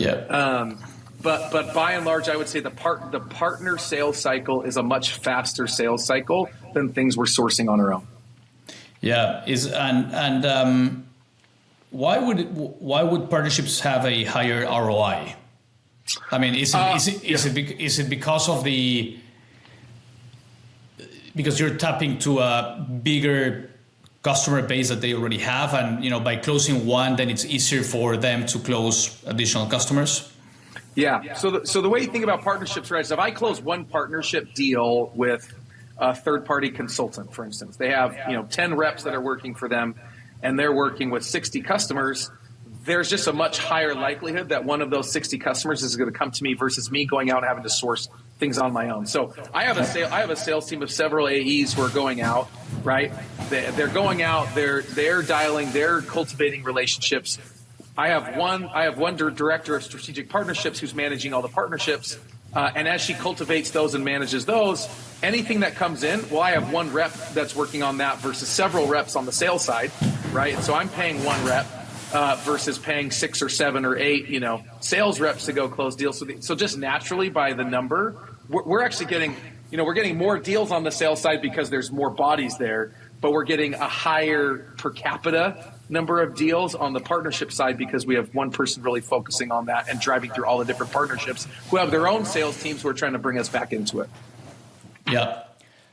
But by and large, I would say the partner sales cycle is a much faster sales cycle than things we're sourcing on our own. Yeah, why would partnerships have a higher ROI? I mean, is it because you're tapping to a bigger customer base that they already have, and by closing one, then it's easier for them to close additional customers? Yeah. So the way you think about partnerships, right, is if I close one partnership deal with a third-party consultant, for instance, they have 10 reps that are working for them, and they're working with 60 customers. There's just a much higher likelihood that one of those 60 customers is going to come to me versus me going out and having to source things on my own. So I have a sales team of several AEs who are going out, right? They're going out, they're dialing, they're cultivating relationships. I have one director of strategic partnerships who's managing all the partnerships. And as she cultivates those and manages those, anything that comes in, well, I have one rep that's working on that versus several reps on the sales side, right? And so I'm paying one rep versus paying 6 or 7 or 8, sales reps to go close deals. So just naturally by the number, we're actually getting, we're getting more deals on the sales side because there's more bodies there, but we're getting a higher per capita number of deals on the partnership side because we have one person really focusing on that and driving through all the different partnerships who have their own sales teams who are trying to bring us back into it. Yeah.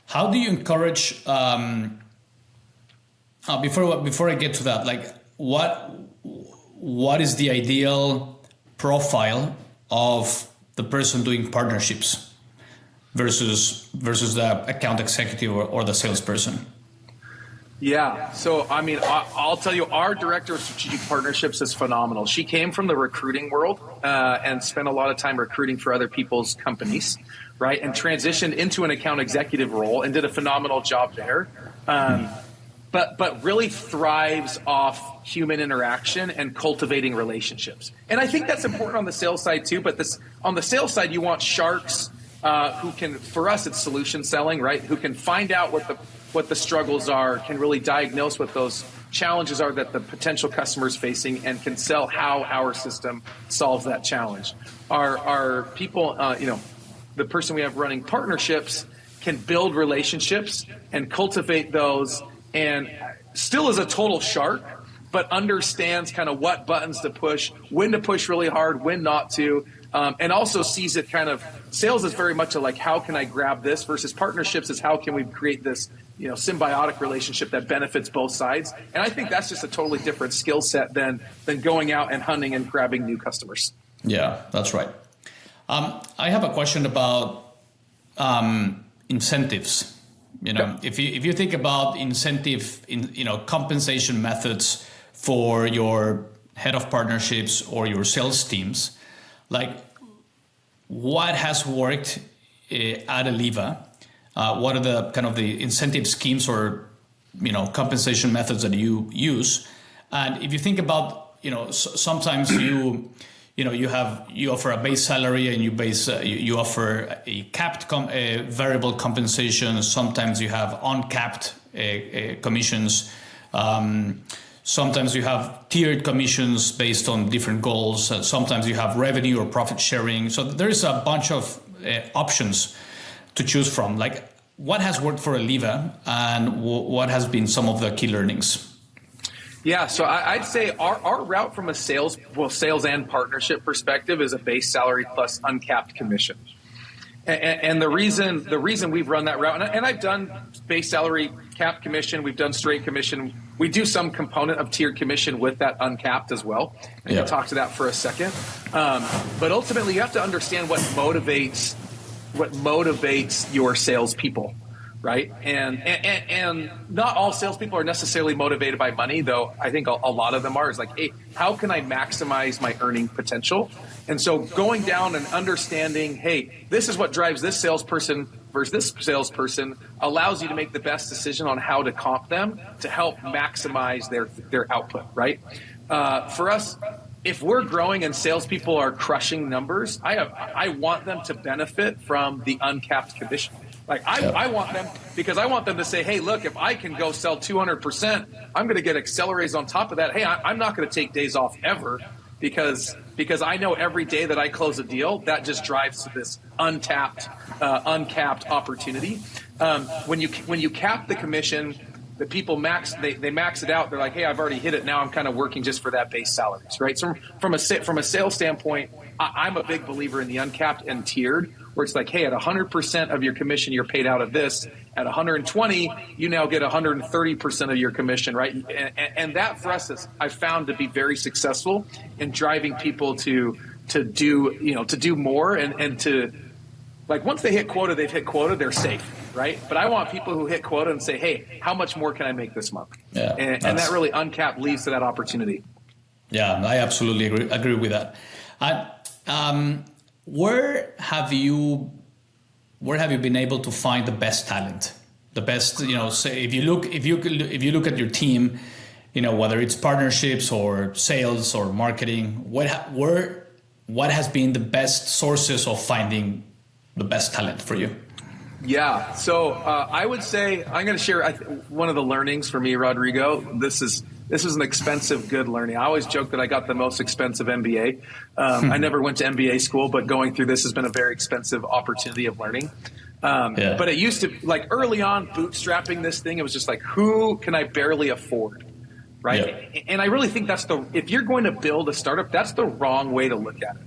How do you encourage, before I get to that, like what is the ideal profile of the person doing partnerships versus the account executive or the salesperson? Yeah. So, I mean, I'll tell you, our director of strategic partnerships is phenomenal. She came from the recruiting world and spent a lot of time recruiting for other people's companies, right? And transitioned into an account executive role and did a phenomenal job there. But really thrives off human interaction and cultivating relationships. And I think that's important on the sales side too. But on the sales side, you want sharks who can, for us, it's solution selling, right? Who can find out what the struggles are, can really diagnose what those challenges are that the potential customer is facing, and can sell how our system solves that challenge. Our people, the person we have running partnerships can build relationships and cultivate those, and still is a total shark, but understands kind of what buttons to push, when to push really hard, when not to, and also sees it kind of, sales is very much like, how can I grab this, versus partnerships is how can we create this symbiotic relationship that benefits both sides. And I think that's just a totally different skill set than going out and hunting and grabbing new customers. Yeah, that's right. I have a question about incentives. If you think about incentive, compensation methods for your head of partnerships or your sales teams, like what has worked at Alleva? What are the kind of the incentive schemes or compensation methods that you use? And if you think about sometimes you offer a base salary and you offer a capped variable compensation. Sometimes you have uncapped commissions. Sometimes you have tiered commissions based on different goals. Sometimes you have revenue or profit sharing. So there's a bunch of options to choose from. Like, what has worked for Alleva and what has been some of the key learnings? Yeah, so I'd say our route from a sales and partnership perspective is a base salary plus uncapped commission. And the reason we've run that route, and I've done base salary, capped commission, we've done straight commission. We do some component of tiered commission with that uncapped as well. And we'll talk to that for a second. But ultimately, you have to understand what motivates your salespeople, right? And not all salespeople are necessarily motivated by money, though I think a lot of them are. Is like, hey, how can I maximize my earning potential? And so going down and understanding, hey, this is what drives this salesperson versus this salesperson allows you to make the best decision on how to comp them to help maximize their output, right? For us, if we're growing and salespeople are crushing numbers, I want them to benefit from the uncapped commission. Like I want them, because I want them to say, hey, look, if I can go sell 200%, I'm going to get accelerators on top of that. Hey, I'm not going to take days off ever because I know every day that I close a deal, that just drives to this uncapped opportunity. When you cap the commission, the people max it out. They're like, hey, I've already hit it. Now I'm kind of working just for that base salaries, right? So from a sales standpoint, I'm a big believer in the uncapped and tiered, where it's like, hey, at 100% of your commission, you're paid out of this. At 120, you now get 130% of your commission, right? And that for us I've found to be very successful in driving people to do more and to, like, once they hit quota, they've hit quota, they're safe, right? But I want people who hit quota and say, hey, how much more can I make this month? Yeah, and that really uncapped leads to that opportunity. Yeah, I absolutely agree with that. Where have you been able to find the best talent? The best, say if you look at your team, whether it's partnerships or sales or marketing, what has been the best sources of finding the best talent for you? Yeah, so I would say I'm going to share one of the learnings for me, Rodrigo. This is an expensive, good learning. I always joke that I got the most expensive MBA. I never went to MBA school, but going through this has been a very expensive opportunity of learning. But it used to, like, early on, bootstrapping this thing, it was just like, who can I barely afford, right? Yeah. And I really think if you're going to build a startup, that's the wrong way to look at it,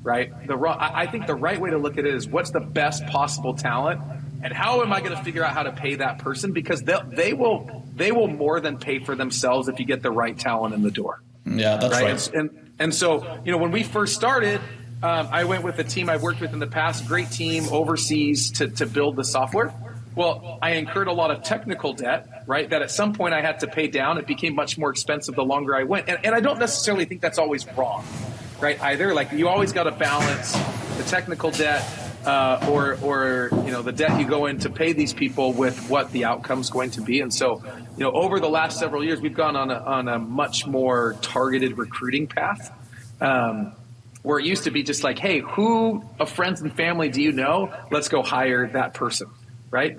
right? I think the right way to look at it is, what's the best possible talent, and how am I going to figure out how to pay that person? Because they will more than pay for themselves if you get the right talent in the door. Yeah, that's right. And so, when we first started, I went with a team I've worked with in the past, great team overseas to build the software. Well, I incurred a lot of technical debt, right, that at some point I had to pay down. It became much more expensive the longer I went. And I don't necessarily think that's always wrong, right, either. Like, you always got to balance the technical debt or the debt you go in to pay these people with what the outcome's going to be. And so, over the last several years, we've gone on a much more targeted recruiting path, where it used to be just like, hey, who of friends and family do you know? Let's go hire that person, right?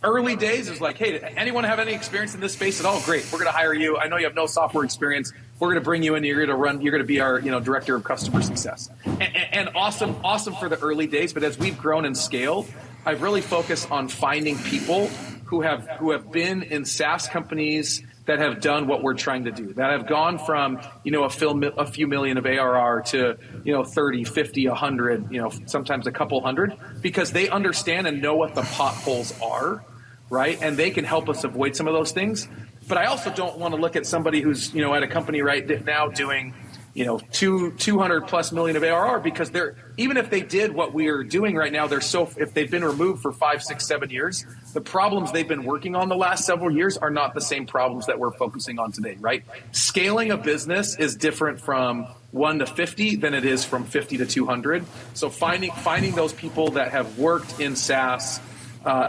Early days is like, hey, anyone have any experience in this space at all? Great, we're going to hire you. I know you have no software experience. We're going to bring you in. You're going to be our director of customer success. And awesome for the early days. But as we've grown and scaled, I've really focused on finding people who have been in SaaS companies that have done what we're trying to do, that have gone from a few million of ARR to 30, 50, 100, sometimes a couple hundred, because they understand and know what the potholes are, right? And they can help us avoid some of those things. But I also don't want to look at somebody who's at a company right now doing 200 plus million of ARR, because even if they did what we are doing right now, if they've been removed for 5, 6, 7 years, the problems they've been working on the last several years are not the same problems that we're focusing on today, right? Scaling a business is different from 1 to 50 than it is from 50 to 200. So finding those people that have worked in SaaS,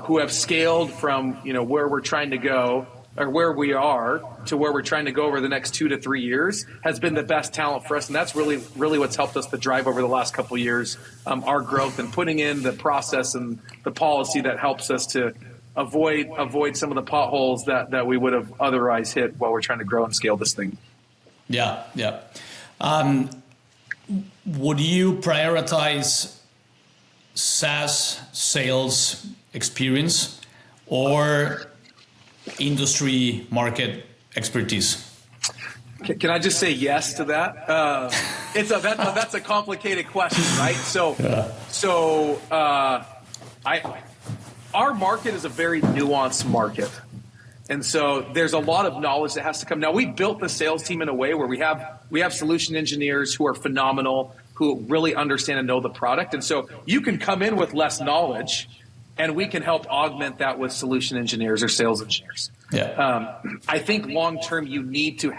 who have scaled from where we're trying to go, or where we are, to where we're trying to go over the next 2 to 3 years, has been the best talent for us. And that's really, really what's helped us to drive over the last couple of years, our growth, and putting in the process and the policy that helps us to avoid some of the potholes that we would have otherwise hit while we're trying to grow and scale this thing. Yeah. Would you prioritize SaaS sales experience or industry market expertise? Can I just say yes to that? That's a complicated question, right? Our market is a very nuanced market. And so there's a lot of knowledge that has to come. Now, we built the sales team in a way where we have solution engineers who are phenomenal, who really understand and know the product. And so you can come in with less knowledge, and we can help augment that with solution engineers or sales engineers. Yeah. I think long term, you need to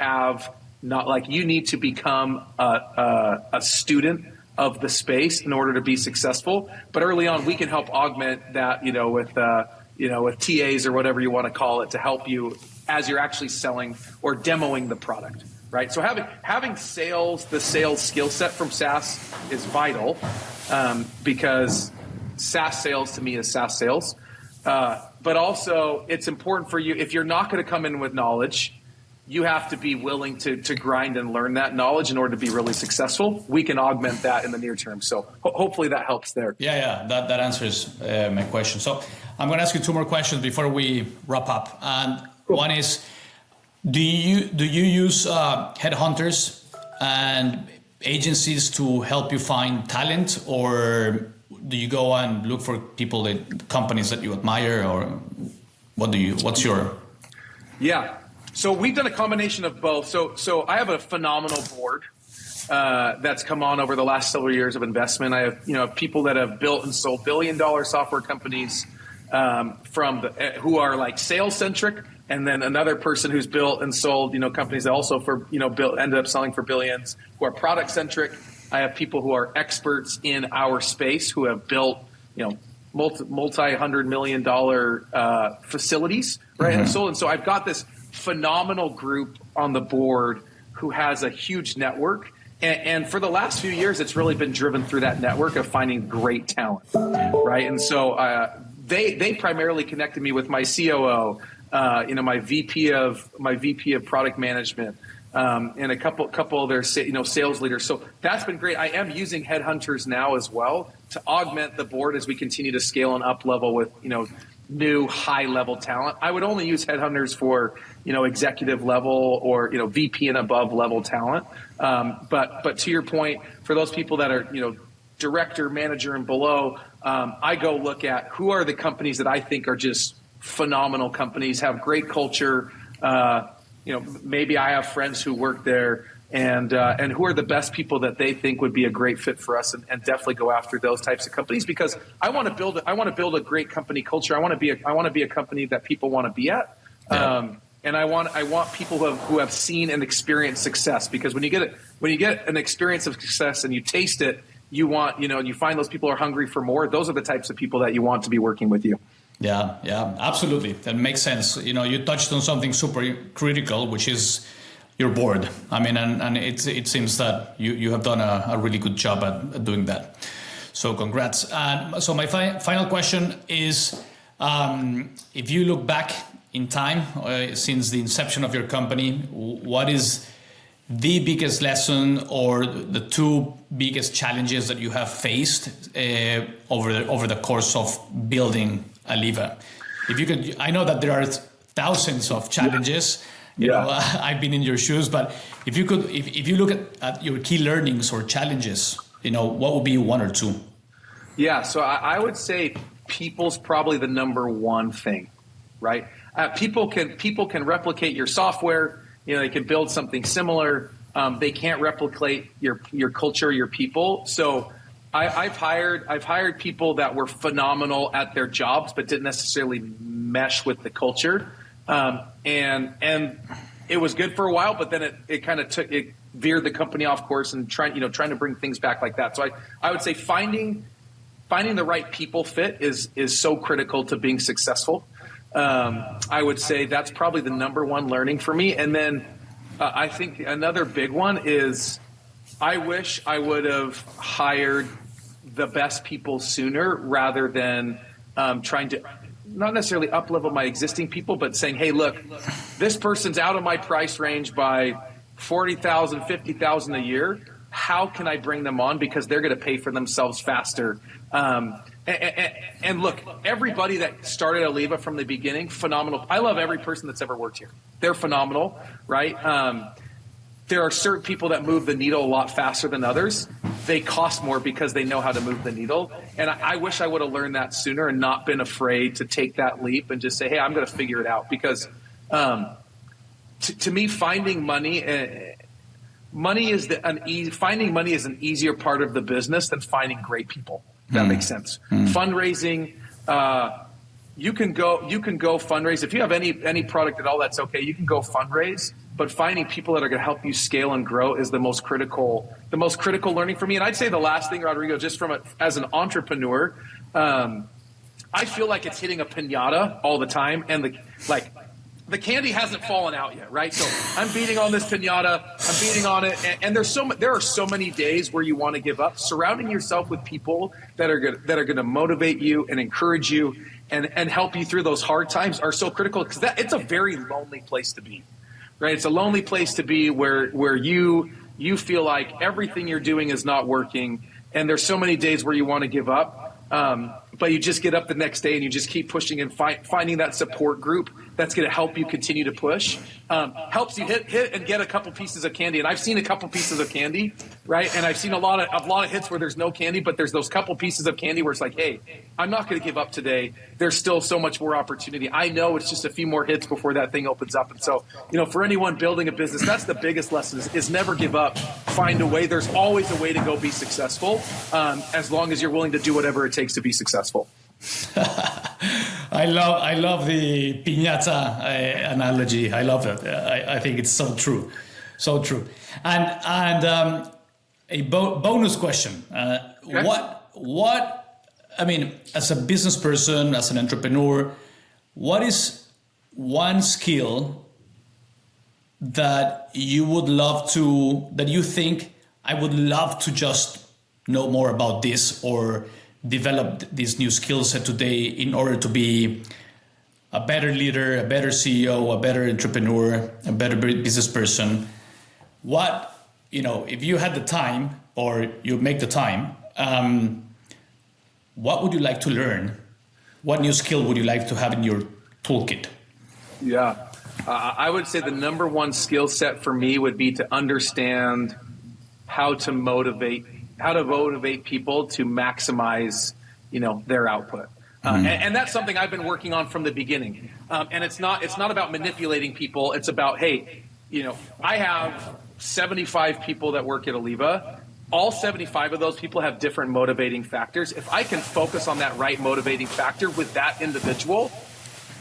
become a student of the space in order to be successful. But early on, we can help augment that, with TAs or whatever you want to call it, to help you as you're actually selling or demoing the product, right? So having the sales skill set from SaaS is vital, because SaaS sales to me is SaaS sales. But also it's important for you, if you're not going to come in with knowledge, you have to be willing to grind and learn that knowledge in order to be really successful. We can augment that in the near term. So hopefully that helps there. Yeah, that answers my question. So I'm going to ask you two more questions before we wrap up. And one is, do you use headhunters and agencies to help you find talent, or do you go and look for companies that you admire, or what's your? Yeah. So we've done a combination of both. So I have a phenomenal board that's come on over the last several years of investment. I have people that have built and sold billion-dollar software companies who are like sales centric, and then another person who's built and sold companies that also ended up selling for billions, who are product centric. I have people who are experts in our space who have built multi-$100 million facilities, right? Mm-hmm. And so I've got this phenomenal group on the board who has a huge network. And for the last few years, it's really been driven through that network of finding great talent, right? And so they primarily connected me with my COO, my VP of product management, and a couple of their sales leaders. So that's been great. I am using headhunters now as well to augment the board as we continue to scale and up level with new high level talent. I would only use headhunters for executive level or VP and above level talent. But to your point, for those people that are director, manager, and below, I go look at who are the companies that I think are just phenomenal companies, have great culture. Maybe I have friends who work there, and who are the best people that they think would be a great fit for us, and definitely go after those types of companies, because I want to build a great company culture. I want to be a company that people want to be at. Yeah. And I want people who have seen and experienced success, because when you get an experience of success and you taste it, you find those people are hungry for more. Those are the types of people that you want to be working with you. Yeah, absolutely. That makes sense. You touched on something super critical, which is your board. I mean, and it seems that you have done a really good job at doing that. So congrats. And so my final question is, if you look back in time, since the inception of your company, what is the biggest lesson or the two biggest challenges that you have faced over the course of building Alleva? If you could, I know that there are thousands of challenges. I've been in your shoes, but if you look at your key learnings or challenges, what would be one or two? Yeah, so I would say people's probably the number one thing, right? People can replicate your software. They can build something similar. They can't replicate your culture, your people. So I've hired people that were phenomenal at their jobs, but didn't necessarily mesh with the culture. And it was good for a while, but then it veered the company off course, and trying to bring things back like that. So I would say finding the right people fit is so critical to being successful. I would say that's probably the number one learning for me. And then I think another big one is I wish I would have hired the best people sooner, rather than trying to not necessarily up-level my existing people, but saying, hey, look, this person's out of my price range by $40,000, $50,000 a year. How can I bring them on? Because they're going to pay for themselves faster. And And look, everybody that started Alleva from the beginning, phenomenal. I love every person that's ever worked here. They're phenomenal, right? There are certain people that move the needle a lot faster than others. They cost more because they know how to move the needle. And I wish I would have learned that sooner and not been afraid to take that leap and just say, hey, I'm going to figure it out. Because to me, finding money, finding money is an easier part of the business than finding great people. If that makes sense. Fundraising, you can go fundraise. If you have any product at all, that's okay. You can go fundraise. But finding people that are going to help you scale and grow is the most critical learning for me. And I'd say the last thing, Rodrigo, just as an entrepreneur, I feel like it's hitting a piñata all the time, and the candy hasn't fallen out yet, right? So I'm beating on this piñata, I'm beating on it, and there are so many days where you want to give up. Surrounding yourself with people that are going to motivate you and encourage you and help you through those hard times are so critical, because it's a very lonely place to be. Right, it's a lonely place to be where you feel like everything you're doing is not working, and there's so many days where you want to give up, but you just get up the next day and you just keep pushing and finding that support group that's going to help you continue to push, helps you hit and get a couple pieces of candy. And I've seen a couple pieces of candy, right? And I've seen a lot of hits where there's no candy, but there's those couple pieces of candy where it's like, hey, I'm not going to give up today. There's still so much more opportunity. I know it's just a few more hits before that thing opens up. And so, for anyone building a business, that's the biggest lesson is never give up. Find a way. There's always a way to go be successful, as long as you're willing to do whatever it takes to be successful. I love the piñata analogy. I love it. I think it's so true, so true. And a bonus question: okay. What? I mean, as a business person, as an entrepreneur, what is one skill that you would love to? That you think I would love to just know more about this, or develop this new skill set today in order to be a better leader, a better CEO, a better entrepreneur, a better business person? What, if you had the time, or you make the time, what would you like to learn? What new skill would you like to have in your toolkit? Yeah, I would say the number one skill set for me would be to understand how to motivate people to maximize, their output. And that's something I've been working on from the beginning. And it's not about manipulating people. It's about, hey, I have 75 people that work at Alleva. All 75 of those people have different motivating factors. If I can focus on that right motivating factor with that individual,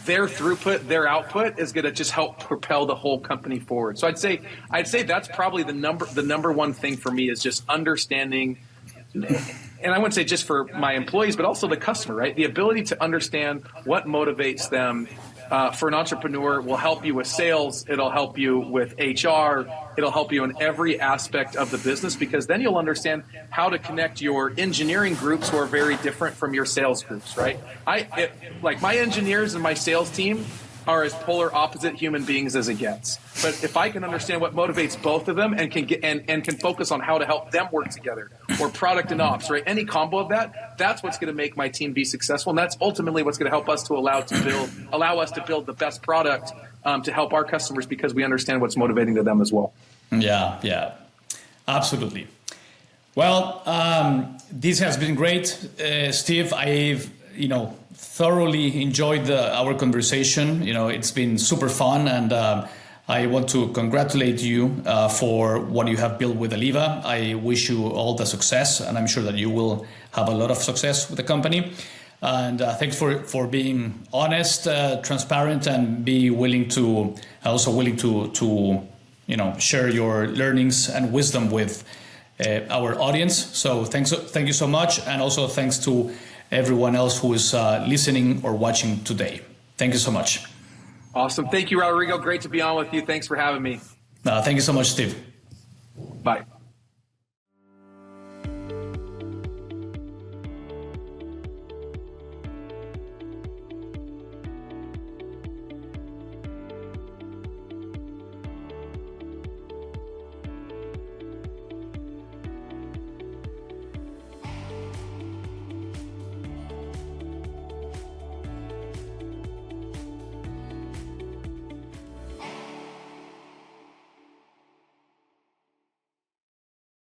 their throughput, their output is going to just help propel the whole company forward. So I'd say that's probably the number one thing for me, is just understanding, and I wouldn't say just for my employees, but also the customer, right? The ability to understand what motivates them. For an entrepreneur, will help you with sales. It'll help you with HR. It'll help you in every aspect of the business, because then you'll understand how to connect your engineering groups, who are very different from your sales groups, right? Like my engineers and my sales team are as polar opposite human beings as it gets. But if I can understand what motivates both of them and can focus on how to help them work together, or product and ops, right? Any combo of that's what's going to make my team be successful. And that's ultimately what's going to help us to allow us to build the best product to help our customers, because we understand what's motivating to them as well. Yeah, absolutely. Well, this has been great, Steve. I've, thoroughly enjoyed our conversation. It's been super fun, and I want to congratulate you for what you have built with Alleva. I wish you all the success, and I'm sure that you will have a lot of success with the company. And thanks for being honest, transparent, and willing to share your learnings and wisdom with our audience. So thank you so much, and also thanks to everyone else who is listening or watching today. Thank you so much. Awesome. Thank you, Rodrigo. Great to be on with you. Thanks for having me. Thank you so much, Steve. Bye.